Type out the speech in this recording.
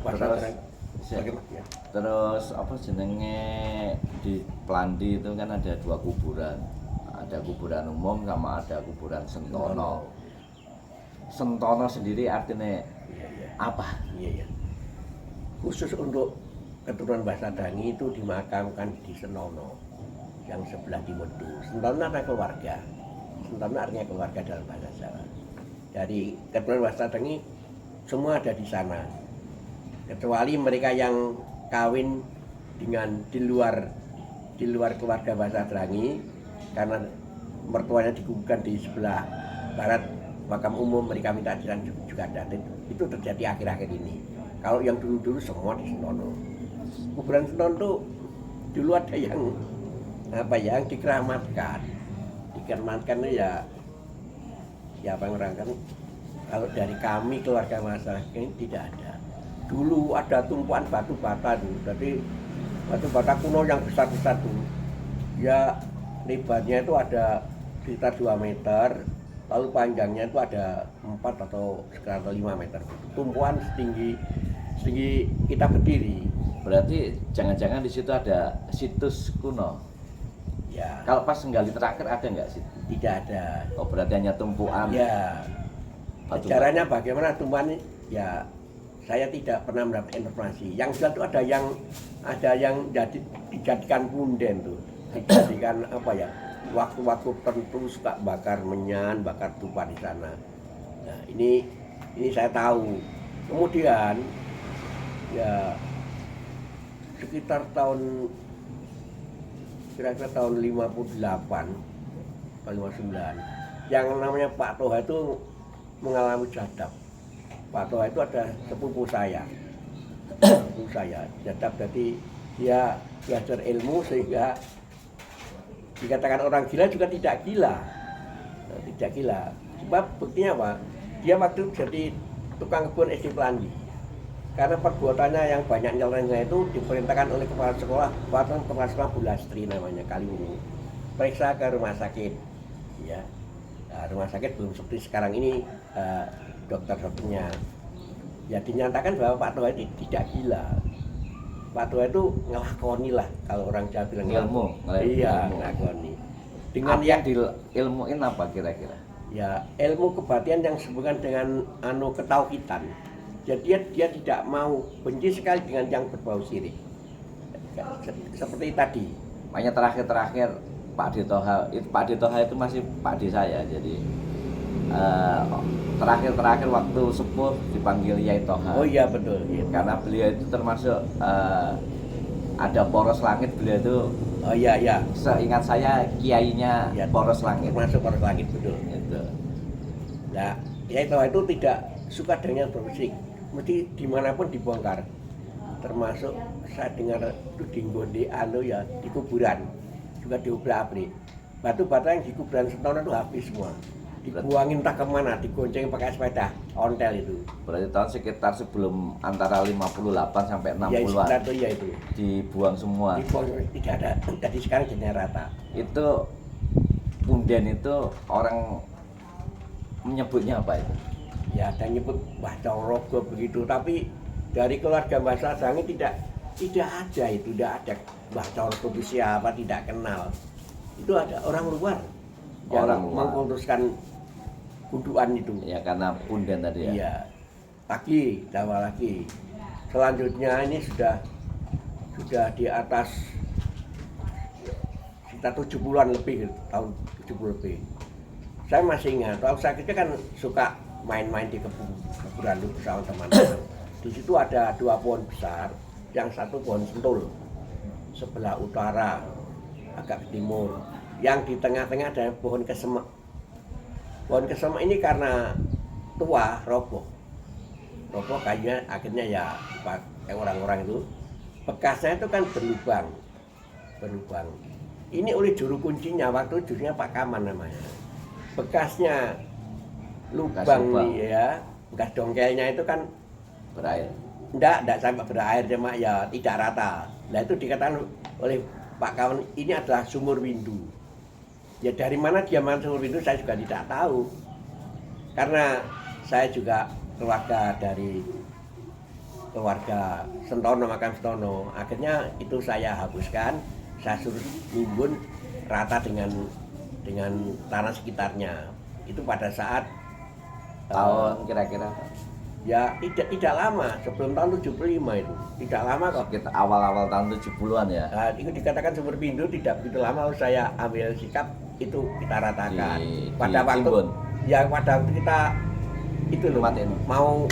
Terus Bagaimana? terus apa jenenge di Plandi itu kan ada dua kuburan. Ada kuburan umum sama ada kuburan Sentono. Sentono sendiri artinya Iya, iya. apa? Iya, iya. Khusus untuk keturunan Mbah Sadangi itu dimakamkan di Senono yang sebelah timur itu. Senono adalah keluarga. Senono artinya keluarga dalam bahasa Jawa. Dari keturunan Mbah Sadangi semua ada di sana. Kecuali mereka yang kawin dengan di luar keluarga Mbah Sadangi karena mertuanya dikuburkan di sebelah barat makam umum, mereka minta jalan juga ada. Itu terjadi akhir-akhir ini. Kalau yang dulu-dulu semua di Senono. Kuburan Senono itu dulu ada yang yang dikeramatkan. Dikeramatkan ya orang kan kalau dari kami keluarga masyarakat ini tidak ada. Dulu ada tumpuan batu bata dulu. Jadi batu bata kuno yang besar-besar dulu. Ya lebarnya itu ada sekitar 2 meter, lalu panjangnya itu ada 4 atau sekitar 5 meter. Tumpuan setinggi kita berdiri. Berarti jangan-jangan di situ ada situs kuno. Ya, Kalau pas nggali terakhir ada nggak sih? tidak ada. Oh berarti hanya tumpuan Ya, batu. caranya bagaimana tumpuan ini? Ya, saya tidak pernah mendapat informasi. Yang jelas itu ada yang dijadikan punden tuh, dijadikan waktu-waktu tertentu suka bakar menyan, bakar tumpah di sana. Nah, ini saya tahu. Kemudian ya sekitar kira-kira tahun 58 atau 59 yang namanya Pak Toha itu mengalami jadab. Pak Toha itu ada sepupu saya jadab, jadi dia belajar ilmu sehingga dikatakan orang gila juga tidak gila. Sebab buktinya apa? Dia waktu jadi tukang kebun SD Plandi. Karena perbuatannya yang banyak nyeleneh itu diperintahkan oleh kepala sekolah Bulastri namanya Kaliwungu. Periksa ke rumah sakit. Ya. Nah, rumah sakit belum seperti sekarang ini dokter-dokternya. Ya dinyatakan bahwa Pak Toha itu tidak gila. Pak Toha itu ngelakoni lah kalau orang Jawa bilang ilmu. Iya, Ilmu. ngelakoni. Dengan yang diilmuin apa kira-kira? Ya, ilmu kebatian yang disebutkan dengan ketauhidan. Jadi dia tidak mau, benci sekali dengan yang berbau syirik. Seperti tadi. Makanya terakhir Pak De Toha itu masih Pak De saya. Jadi terakhir waktu sepuh dipanggil Yai Toha. Oh iya betul. Iya. Karena beliau itu termasuk ada poros langit, beliau itu. Oh iya. Seingat saya kiainya ya, poros langit. Termasuk poros langit betul. Itu. Nah, Yai Toha itu tidak suka dengan berbisik. Mesti dimanapun dibongkar. Termasuk saya dengar itu di Ngondi di kuburan juga diobrak-abrik. Batu-bata yang di kuburan Sentono itu habis semua. Dibuangin entah kemana, digonceng pakai sepeda ontel itu. Berarti tahun sekitar sebelum antara 58 sampai 60-an. Ya, sekitar itu ya itu. Dibuang semua. Dibuang, tidak ada. Jadi sekarang jadi rata. Itu punden itu orang menyebutnya apa itu? Ya ada nyebut Mbah Corogo begitu, tapi dari keluarga Mbah Sadangi tidak ada itu, tidak ada Mbah Corogo itu siapa, tidak kenal. Itu ada orang luar yang menguruskan kuduan itu. Ya karena punden tadi ya. Iya. Lagi. Selanjutnya ini sudah di atas sekitar 70-an lebih, tahun 70 lebih. Saya masih ingat, waktu saya kecil kan suka main-main di kuburan itu bersama teman-teman. Di situ ada 2 pohon besar, yang satu pohon sentul sebelah utara agak ke timur, yang di tengah-tengah ada pohon kesemek. Pohon kesemek ini karena tua roboh kayunya, akhirnya ya orang-orang itu bekasnya itu kan berlubang. Ini oleh juru kuncinya, waktu jurunya Pak Kaman namanya. Bekasnya lubang nih ya, bekas dongkelnya itu kan berair. Enggak sampai berair, cuma ya tidak rata. Nah itu dikatakan oleh Pak Kawan ini adalah sumur windu. Ya dari mana dia masuk sumur windu saya juga tidak tahu. Karena saya juga keluarga dari keluarga Sentono, makam Sentono. Akhirnya itu saya hapuskan, saya suruh nimbun rata dengan tanah sekitarnya. Itu pada saat Tahun kira-kira ya tidak lama, sebelum tahun 75 itu. Tidak lama kok. kita awal-awal tahun 70-an ya. Nah, itu dikatakan sumber pindu tidak begitu lama, saya ambil sikap itu kita ratakan. Pada waktu ditimbun. ya pada waktu kita itu loh, Matiin. mau